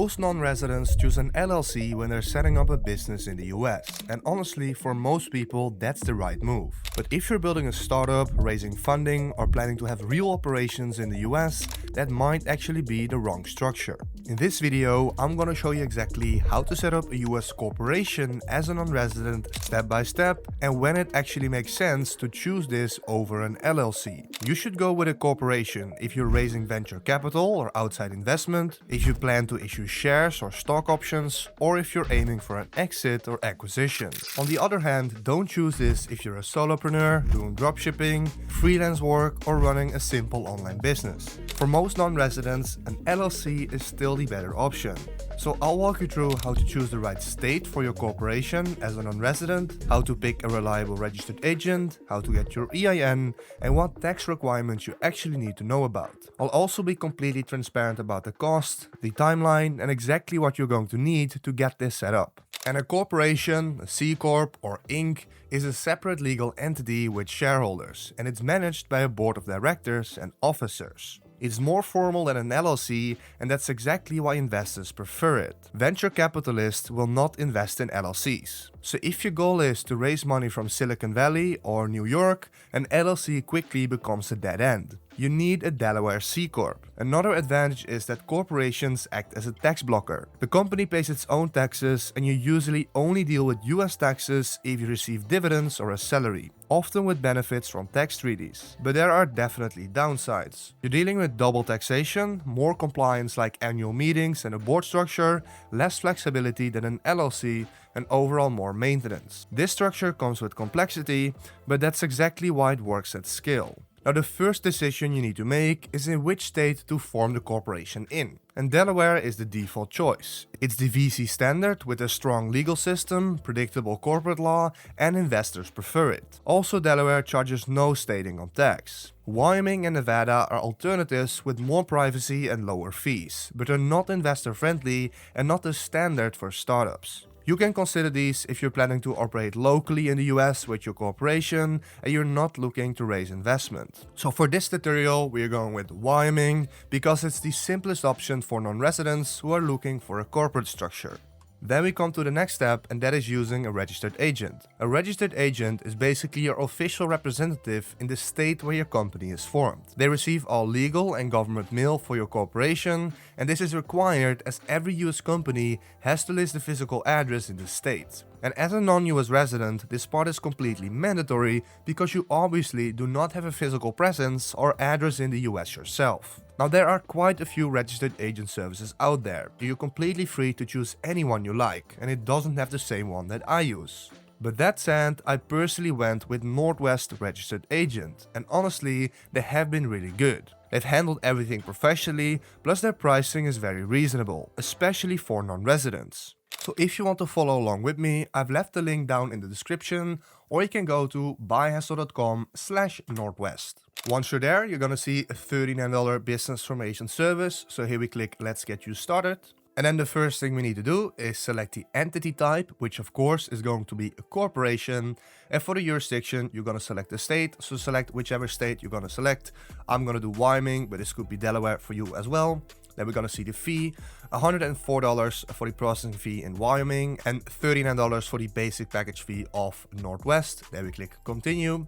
Most non-residents choose an LLC when they're setting up a business in the US, and honestly, for most people, that's the right move. But if you're building a startup, raising funding, or planning to have real operations in the US, that might actually be the wrong structure. In this video, I'm gonna show you exactly how to set up a US corporation as a non-resident step by step, and when it actually makes sense to choose this over an LLC. You should go with a corporation if you're raising venture capital or outside investment, if you plan to issue shares or stock options, or if you're aiming for an exit or acquisition. On the other hand, don't choose this if you're a solopreneur, doing dropshipping, freelance work, or running a simple online business. For most non-residents, an LLC is still the better option. So I'll walk you through how to choose the right state for your corporation as a non-resident, how to pick a reliable registered agent, how to get your EIN, and what tax requirements you actually need to know about. I'll also be completely transparent about the cost, the timeline, and exactly what you're going to need to get this set up. And a corporation, a C-Corp or Inc. is a separate legal entity with shareholders, and it's managed by a board of directors and officers. It's more formal than an LLC, and that's exactly why investors prefer it. Venture capitalists will not invest in LLCs. So if your goal is to raise money from Silicon Valley or New York, an LLC quickly becomes a dead end. You need a Delaware C-Corp. Another advantage is that corporations act as a tax blocker. The company pays its own taxes, and you usually only deal with US taxes if you receive dividends or a salary, often with benefits from tax treaties. But there are definitely downsides. You're dealing with double taxation, more compliance like annual meetings and a board structure, less flexibility than an LLC, and overall more maintenance. This structure comes with complexity, but that's exactly why it works at scale. Now, the first decision you need to make is in which state to form the corporation in. And Delaware is the default choice. It's the VC standard with a strong legal system, predictable corporate law, and investors prefer it. Also, Delaware charges no stating on tax. Wyoming and Nevada are alternatives with more privacy and lower fees, but are not investor friendly and not the standard for startups. You can consider these if you're planning to operate locally in the US with your corporation and you're not looking to raise investment. So for this tutorial, we're going with Wyoming because it's the simplest option for non-residents who are looking for a corporate structure. Then we come to the next step, and that is using a registered agent. A registered agent is basically your official representative in the state where your company is formed. They receive all legal and government mail for your corporation, and this is required as every US company has to list the physical address in the state. And as a non-US resident, this part is completely mandatory because you obviously do not have a physical presence or address in the US yourself. Now, there are quite a few registered agent services out there. You're completely free to choose any one you like, and it doesn't have the same one that I use. But that said, I personally went with Northwest Registered Agent, and honestly, they have been really good. They've handled everything professionally, plus their pricing is very reasonable, especially for non-residents. So if you want to follow along with me, I've left the link down in the description, or you can go to buyhassle.com/Northwest. Once you're there, you're gonna see a $39 business formation service. So here we click Let's Get You Started. And then the first thing we need to do is select the entity type, which of course is going to be a corporation. And for the jurisdiction, you're gonna select the state. So select whichever state you're gonna select. I'm gonna do Wyoming, but this could be Delaware for you as well. Then we're gonna see the fee, $104 for the processing fee in Wyoming and $39 for the basic package fee of Northwest. Then we click continue.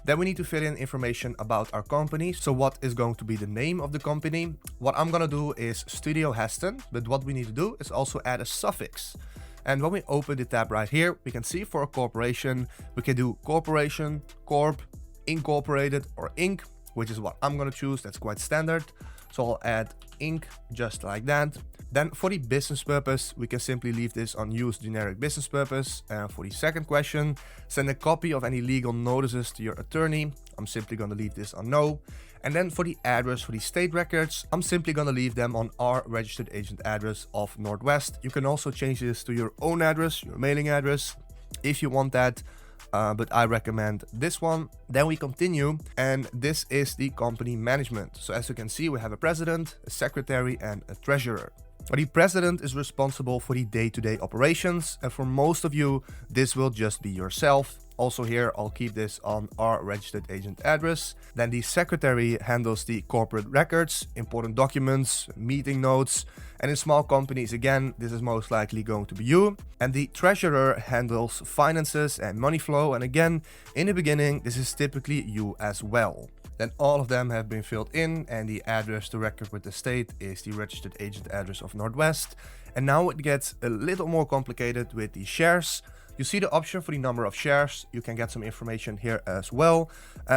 Then we need to fill in information about our company. So what is going to be the name of the company? What I'm gonna do is Studio Heston, but what we need to do is also add a suffix. And when we open the tab right here, we can see for a corporation, we can do corporation, corp, incorporated, or inc, which is what I'm gonna choose. That's quite standard. So I'll add Inc. just like that. Then for the business purpose, we can simply leave this on use generic business purpose. And for the second question, send a copy of any legal notices to your attorney. I'm simply going to leave this on no. And then for the address for the state records, I'm simply going to leave them on our registered agent address of Northwest. You can also change this to your own address, your mailing address, if you want that. But I recommend this one. Then we continue, and this is the company management. So as you can see, we have a president, a secretary, and a treasurer. The president is responsible for the day-to-day operations, and for most of you, this will just be yourself. Also here, I'll keep this on our registered agent address. Then the secretary handles the corporate records, important documents, meeting notes. And in small companies, again, this is most likely going to be you. And the treasurer handles finances and money flow. And again, in the beginning, this is typically you as well. Then all of them have been filled in, and the address to record with the state is the registered agent address of Northwest. And now it gets a little more complicated with the shares. You see the option for the number of shares. You can get some information here as well.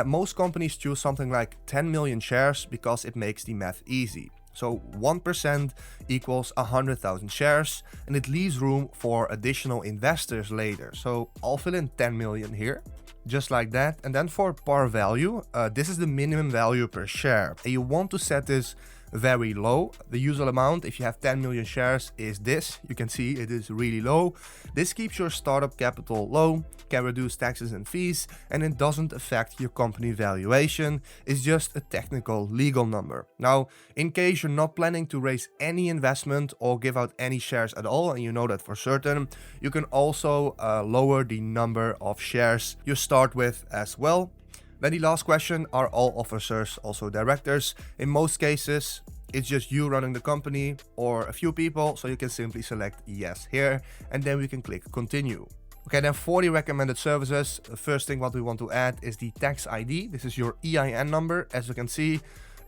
Most companies choose something like 10 million shares because it makes the math easy. So 1% equals 100,000 shares, and it leaves room for additional investors later. So I'll fill in 10 million here, just like that. And then for par value, this is the minimum value per share. And you want to set this very low. The usual amount, if you have 10 million shares, is this. You can see it is really low. This keeps your startup capital low, can reduce taxes and fees, and it doesn't affect your company valuation. It's just a technical legal number. Now, in case you're not planning to raise any investment or give out any shares at all, and you know that for certain, you can also lower the number of shares you start with as well. Then the last question, are all officers also directors? In most cases, it's just you running the company or a few people, so you can simply select yes here, and then we can click continue. Okay, then for the recommended services, the first thing what we want to add is the tax ID. This is your EIN number. As you can see,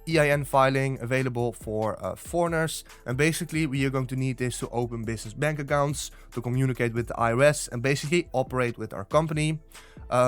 EIN filing available for foreigners, and basically we are going to need this to open business bank accounts, to communicate with the IRS, and basically operate with our company.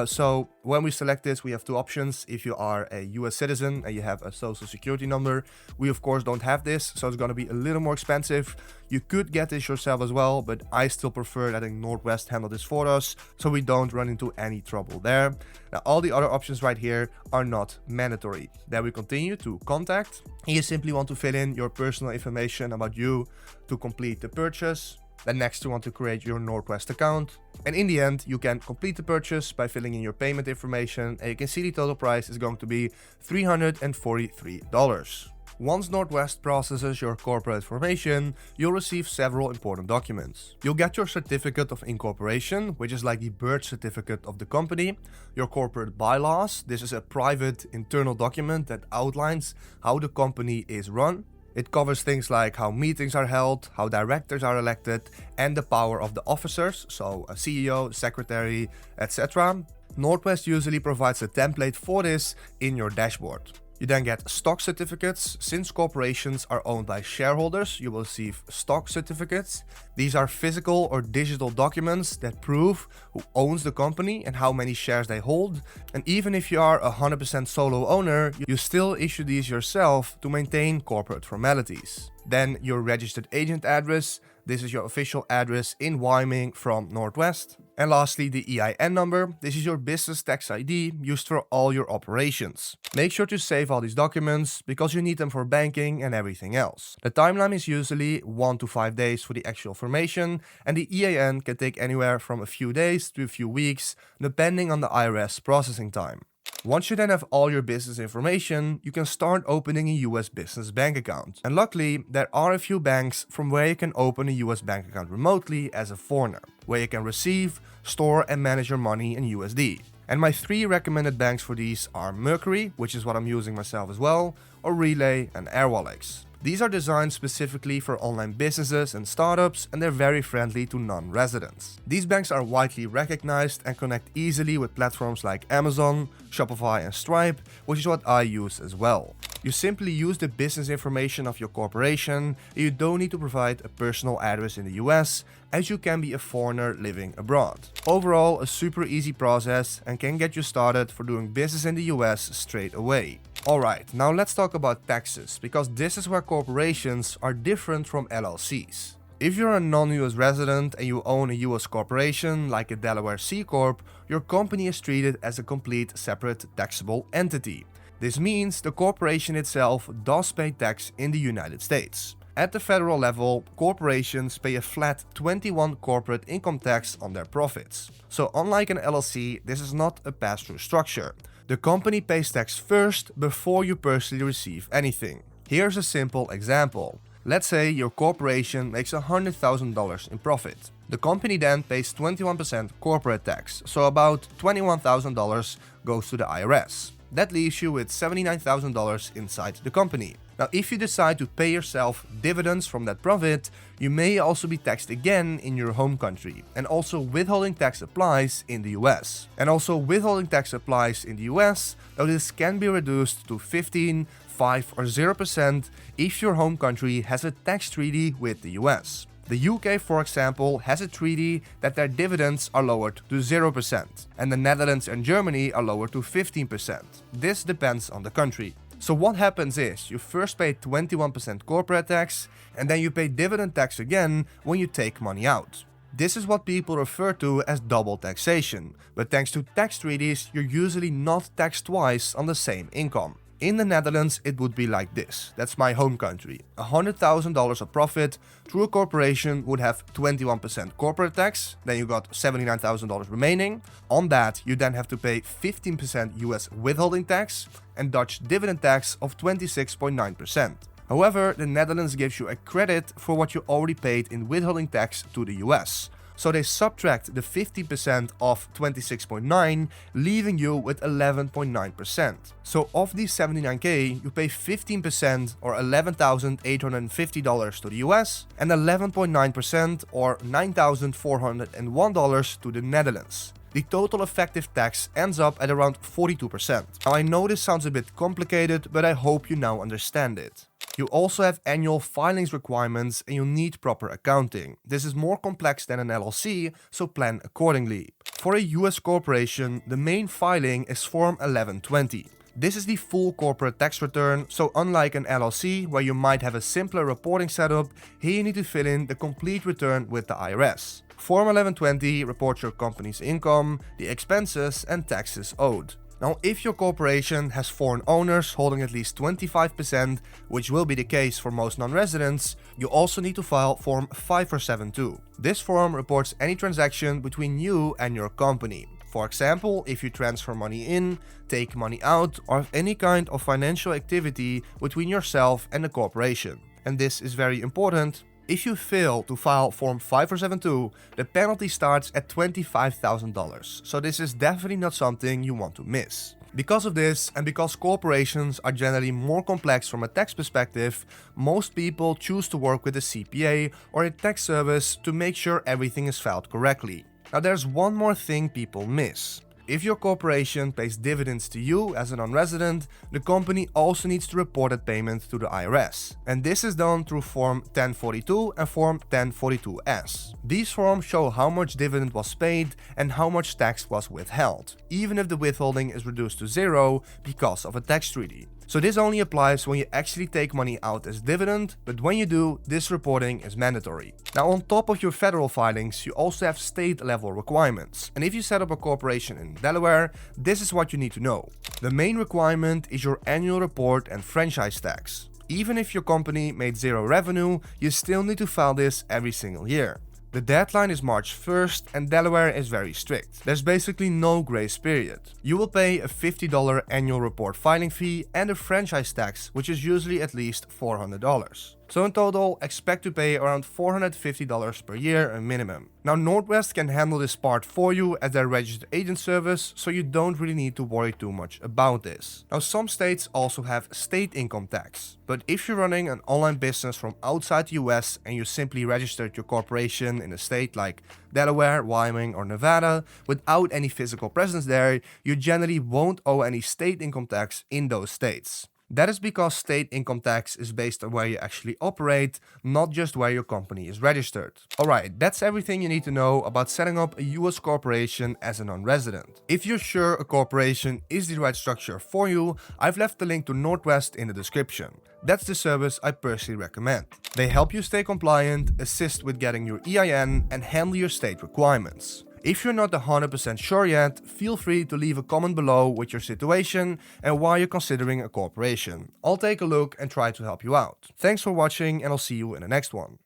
So when we select this, we have two options. If you are a US citizen and you have a social security number, we of course don't have this, so it's going to be a little more expensive. You could get this yourself as well, but I still prefer letting Northwest handle this for us, so we don't run into any trouble there. Now all the other options right here are not mandatory. Then we continue to contact. You simply want to fill in your personal information about you to complete the purchase. Then next you want to create your Northwest account. And in the end, you can complete the purchase by filling in your payment information, and you can see the total price is going to be $343. Once Northwest processes your corporate information, you'll receive several important documents. You'll get your certificate of incorporation, which is like the birth certificate of the company, your corporate bylaws. This is a private internal document that outlines how the company is run. It covers things like how meetings are held, how directors are elected, and the power of the officers, so a CEO, secretary, etc. Northwest usually provides a template for this in your dashboard. You then get stock certificates. Since corporations are owned by shareholders, you will receive stock certificates. These are physical or digital documents that prove who owns the company and how many shares they hold. And even if you are a 100% solo owner, you still issue these yourself to maintain corporate formalities. Then your registered agent address. This is your official address in Wyoming from Northwest. And lastly, the EIN number. This is your business tax ID used for all your operations. Make sure to save all these documents because you need them for banking and everything else. The timeline is usually 1 to 5 days for the actual formation, and the EIN can take anywhere from a few days to a few weeks, depending on the IRS processing time. Once you then have all your business information, you can start opening a US business bank account. And luckily, there are a few banks from where you can open a US bank account remotely as a foreigner, where you can receive, store and manage your money in USD. And my 3 recommended banks for these are Mercury, which is what I'm using myself as well, or Relay and Airwallex. These are designed specifically for online businesses and startups, and they're very friendly to non-residents. These banks are widely recognized and connect easily with platforms like Amazon, Shopify and Stripe, which is what I use as well. You simply use the business information of your corporation, and you don't need to provide a personal address in the US, as you can be a foreigner living abroad. Overall, a super easy process and can get you started for doing business in the US straight away. Alright, now let's talk about taxes, because this is where corporations are different from LLCs. If you're a non-US resident and you own a US corporation like a Delaware C-Corp, your company is treated as a complete separate taxable entity. This means the corporation itself does pay tax in the United States. At the federal level, corporations pay a flat 21% corporate income tax on their profits. So unlike an LLC, this is not a pass-through structure. The company pays tax first before you personally receive anything. Here's a simple example. Let's say your corporation makes $100,000 in profit. The company then pays 21% corporate tax, so about $21,000 goes to the IRS. That leaves you with $79,000 inside the company. Now, if you decide to pay yourself dividends from that profit, you may also be taxed again in your home country. And also withholding tax applies in the US. And also withholding tax applies in the US, though this can be reduced to 15, 5 or 0% if your home country has a tax treaty with the US. The UK, for example, has a treaty that their dividends are lowered to 0%, and the Netherlands and Germany are lowered to 15%. This depends on the country. So what happens is, you first pay 21% corporate tax, and then you pay dividend tax again when you take money out. This is what people refer to as double taxation, but thanks to tax treaties, you're usually not taxed twice on the same income. In the Netherlands, it would be like this. That's my home country. $100,000 of profit through a corporation would have 21% corporate tax. Then you got $79,000 remaining. On that, you then have to pay 15% US withholding tax and Dutch dividend tax of 26.9%. However, the Netherlands gives you a credit for what you already paid in withholding tax to the US. So they subtract the 50% of 26.9, leaving you with 11.9%. So of these 79k, you pay 15% or $11,850 to the US and 11.9% or $9,401 to the Netherlands. The total effective tax ends up at around 42%. Now I know this sounds a bit complicated, but I hope you now understand it. You also have annual filings requirements and you need proper accounting. This is more complex than an LLC, so plan accordingly. For a US corporation, the main filing is Form 1120. This is the full corporate tax return, so unlike an LLC where you might have a simpler reporting setup, here you need to fill in the complete return with the IRS. Form 1120 reports your company's income, the expenses and taxes owed. Now, if your corporation has foreign owners holding at least 25%, which will be the case for most non-residents, you also need to file Form 5472. This form reports any transaction between you and your company. For example, if you transfer money in, take money out, or have any kind of financial activity between yourself and the corporation. And this is very important. If you fail to file Form 5472, the penalty starts at $25,000, so this is definitely not something you want to miss. Because of this, and because corporations are generally more complex from a tax perspective, most people choose to work with a CPA or a tax service to make sure everything is filed correctly. Now there's one more thing people miss. If your corporation pays dividends to you as a non-resident, the company also needs to report that payment to the IRS. And this is done through Form 1042 and Form 1042S. These forms show how much dividend was paid and how much tax was withheld, even if the withholding is reduced to zero because of a tax treaty. So this only applies when you actually take money out as dividend, but when you do, this reporting is mandatory. Now on top of your federal filings, you also have state level requirements. And if you set up a corporation in Delaware, this is what you need to know. The main requirement is your annual report and franchise tax. Even if your company made zero revenue, you still need to file this every single year. The deadline is March 1st and Delaware is very strict. There's basically no grace period. You will pay a $50 annual report filing fee and a franchise tax, which is usually at least $400. So in total, expect to pay around $450 per year a minimum. Now Northwest can handle this part for you as their registered agent service, so you don't really need to worry too much about this. Now some states also have state income tax, but if you're running an online business from outside the US and you simply registered your corporation in a state like Delaware, Wyoming or Nevada without any physical presence there, you generally won't owe any state income tax in those states. That is because state income tax is based on where you actually operate, not just where your company is registered. Alright, that's everything you need to know about setting up a US corporation as a non-resident. If you're sure a corporation is the right structure for you, I've left the link to Northwest in the description. That's the service I personally recommend. They help you stay compliant, assist with getting your EIN, and handle your state requirements. If you're not 100% sure yet, feel free to leave a comment below with your situation and why you're considering a corporation. I'll take a look and try to help you out. Thanks for watching and I'll see you in the next one.